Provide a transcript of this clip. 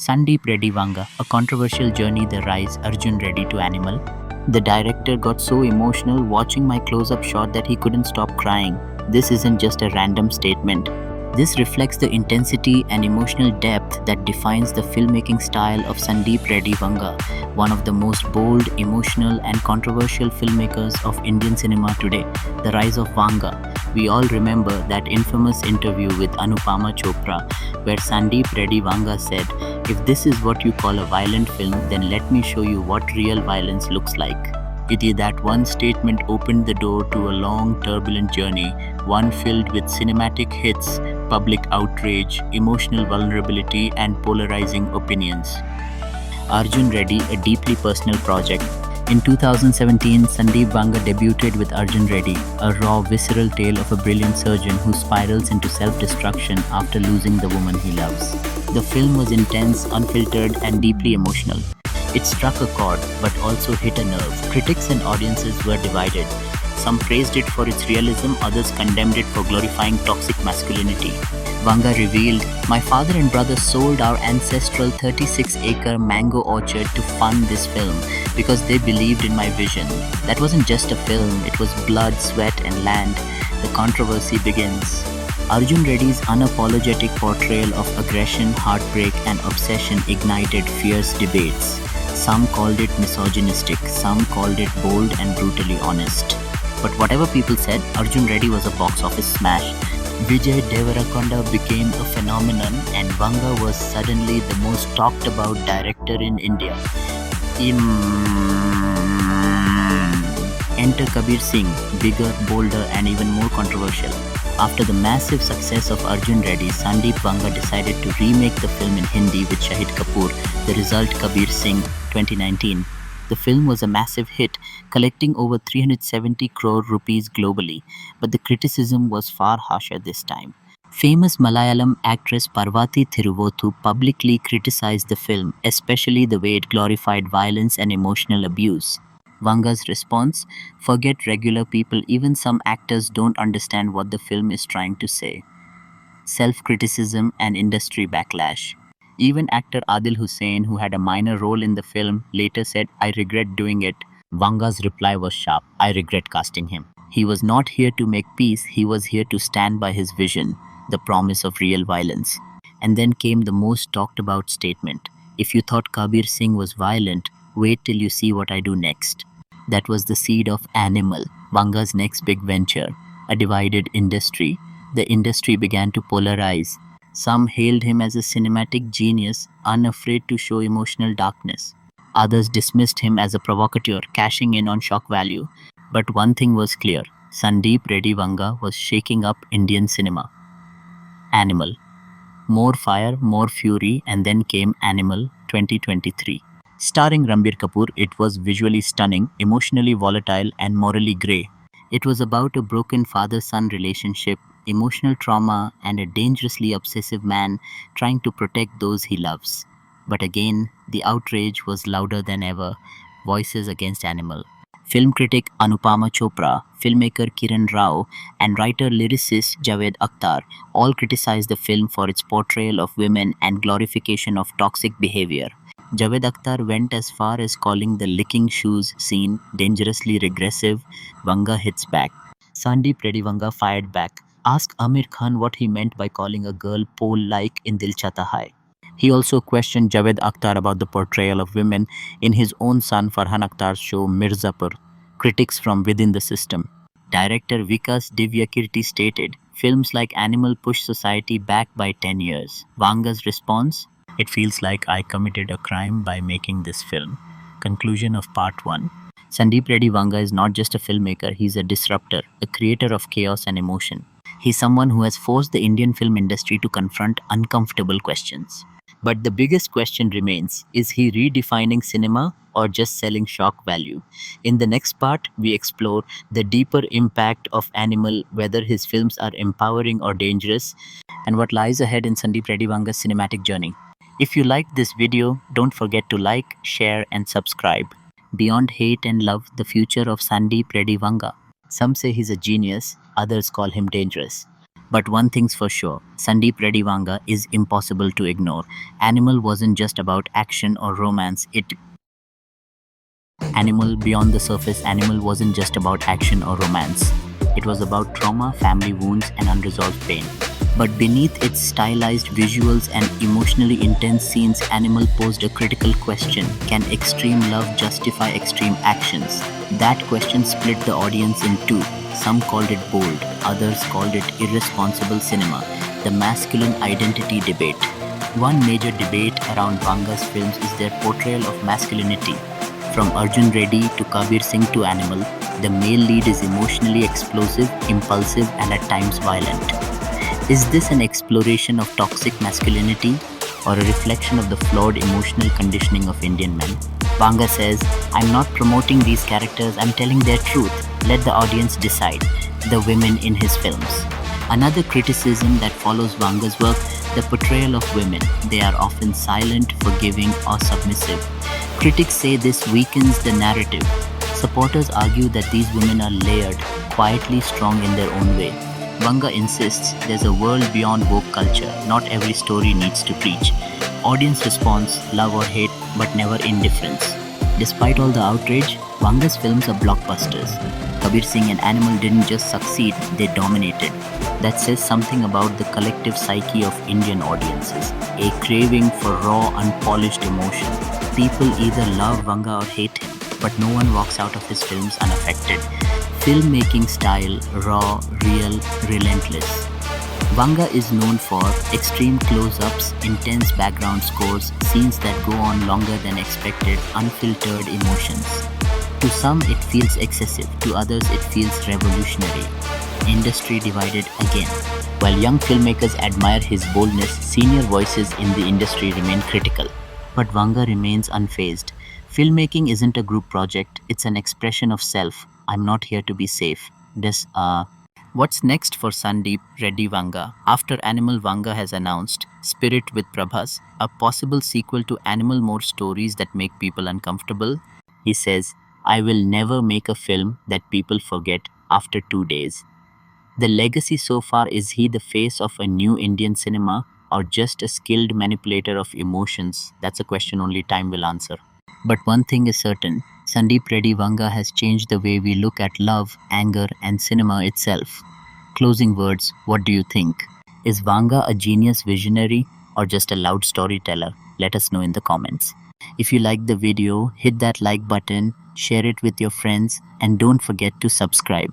Sandeep Reddy Vanga, A Controversial Journey, The Rise, Arjun Reddy to Animal. The director got so emotional watching my close-up shot that he couldn't stop crying. This isn't just a random statement. This reflects the intensity and emotional depth that defines the filmmaking style of Sandeep Reddy Vanga, one of the most bold, emotional and controversial filmmakers of Indian cinema today. The rise of Vanga. We all remember that infamous interview with Anupama Chopra where Sandeep Reddy Vanga said, "If this is what you call a violent film, then let me show you what real violence looks like." That one statement opened the door to a long, turbulent journey, one filled with cinematic hits, public outrage, emotional vulnerability, and polarizing opinions. Arjun Reddy, a deeply personal project. In 2017, Sandeep Vanga debuted with Arjun Reddy, a raw, visceral tale of a brilliant surgeon who spirals into self-destruction after losing the woman he loves. The film was intense, unfiltered, and deeply emotional. It struck a chord, but also hit a nerve. Critics and audiences were divided. Some praised it for its realism, others condemned it for glorifying toxic masculinity. Vanga revealed, "My father and brother sold our ancestral 36-acre mango orchard to fund this film because they believed in my vision. That wasn't just a film, it was blood, sweat, and land." The controversy begins. Arjun Reddy's unapologetic portrayal of aggression, heartbreak, and obsession ignited fierce debates. Some called it misogynistic, some called it bold and brutally honest. But whatever people said, Arjun Reddy was a box office smash. Vijay Deverakonda became a phenomenon and Vanga was suddenly the most talked about director in India. Enter Kabir Singh, bigger, bolder, and even more controversial. After the massive success of Arjun Reddy, Sandeep Vanga decided to remake the film in Hindi with Shahid Kapoor. The result, Kabir Singh, 2019. The film was a massive hit, collecting over 370 crore rupees globally, but the criticism was far harsher this time. Famous Malayalam actress Parvati Thiruvothu publicly criticized the film, especially the way it glorified violence and emotional abuse. Vanga's response: "Forget regular people, even some actors don't understand what the film is trying to say." Self-criticism and industry backlash. Even actor Adil Hussain, who had a minor role in the film, later said, "I regret doing it." Vanga's reply was sharp: "I regret casting him. He was not here to make peace, he was here to stand by his vision, the promise of real violence." And then came the most talked about statement: "If you thought Kabir Singh was violent, wait till you see what I do next." That was the seed of Animal, Vanga's next big venture. A divided industry. The industry began to polarize. Some hailed him as a cinematic genius, unafraid to show emotional darkness. Others dismissed him as a provocateur, cashing in on shock value. But one thing was clear: Sandeep Reddy Vanga was shaking up Indian cinema. Animal. More fire, more fury, and then came Animal 2023. Starring Ranbir Kappor, it was visually stunning, emotionally volatile, and morally grey. It was about a broken father-son relationship, emotional trauma, and a dangerously obsessive man trying to protect those he loves. But again, the outrage was louder than ever. Voices against Animal. Film critic Anupama Chopra, filmmaker Kiran Rao, and writer-lyricist Javed Akhtar all criticized the film for its portrayal of women and glorification of toxic behavior. Javed Akhtar went as far as calling the licking shoes scene dangerously regressive. Vanga hits back. Sandeep Reddy Vanga fired back. Ask Amir Khan what he meant by calling a girl pole-like in Dil Chahta Hai. He also questioned Javed Akhtar about the portrayal of women in his own son Farhan Akhtar's show Mirzapur. Critics from within the system. Director Vikas Divyakirti stated, "Films like Animal push society back by 10 years. Vanga's response: "It feels like I committed a crime by making this film." Conclusion of Part 1. Sandeep Reddy Vanga is not just a filmmaker, he's a disruptor, a creator of chaos and emotion. He's someone who has forced the Indian film industry to confront uncomfortable questions. But the biggest question remains: is he redefining cinema or just selling shock value? In the next part, we explore the deeper impact of Animal, whether his films are empowering or dangerous, and what lies ahead in Sandeep Reddy Vanga's cinematic journey. If you liked this video, don't forget to like, share, and subscribe. Beyond hate and love, the future of Sandeep Reddy Vanga. Some say he's a genius, others call him dangerous. But one thing's for sure, Sandeep Reddy Vanga is impossible to ignore. Animal wasn't just about action or romance, Animal Beyond the Surface Animal wasn't just about action or romance. It was about trauma, family wounds, and unresolved pain. But beneath its stylized visuals and emotionally intense scenes, Animal posed a critical question: can extreme love justify extreme actions? That question split the audience in two. Some called it bold, others called it irresponsible cinema, the masculine identity debate. One major debate around Vanga's films is their portrayal of masculinity. From Arjun Reddy to Kabir Singh to Animal, the male lead is emotionally explosive, impulsive, and at times violent. Is this an exploration of toxic masculinity or a reflection of the flawed emotional conditioning of Indian men? Vanga says, I'm not promoting these characters, I'm telling their truth. Let the audience decide. The women in his films. Another criticism that follows Vanga's work, the portrayal of women. They are often silent, forgiving, or submissive. Critics say this weakens the narrative. Supporters argue that these women are layered, quietly strong in their own way. Vanga insists there's a world beyond woke culture. Not every story needs to preach. Audience response, love or hate, but never indifference. Despite all the outrage, Vanga's films are blockbusters. Kabir Singh and Animal didn't just succeed, they dominated. That says something about the collective psyche of Indian audiences, a craving for raw, unpolished emotion. People either love Vanga or hate him, but no one walks out of his films unaffected. Filmmaking style, raw, real, relentless. Vanga is known for extreme close-ups, intense background scores, scenes that go on longer than expected, unfiltered emotions. To some it feels excessive, to others it feels revolutionary. Industry divided again. While young filmmakers admire his boldness, senior voices in the industry remain critical. But Vanga remains unfazed. Filmmaking isn't a group project, it's an expression of self. I'm not here to be safe. What's next for Sandeep Reddy Vanga? After Animal, Vanga has announced Spirit with Prabhas, a possible sequel to Animal, more stories that make people uncomfortable. He says, I will never make a film that people forget after 2 days. The legacy so far, is he the face of a new Indian cinema or just a skilled manipulator of emotions? That's a question only time will answer. But one thing is certain, Sandeep Reddy Vanga has changed the way we look at love, anger, and cinema itself. Closing words, what do you think? Is Vanga a genius visionary or just a loud storyteller? Let us know in the comments. If you liked the video, hit that like button, share it with your friends, and don't forget to subscribe.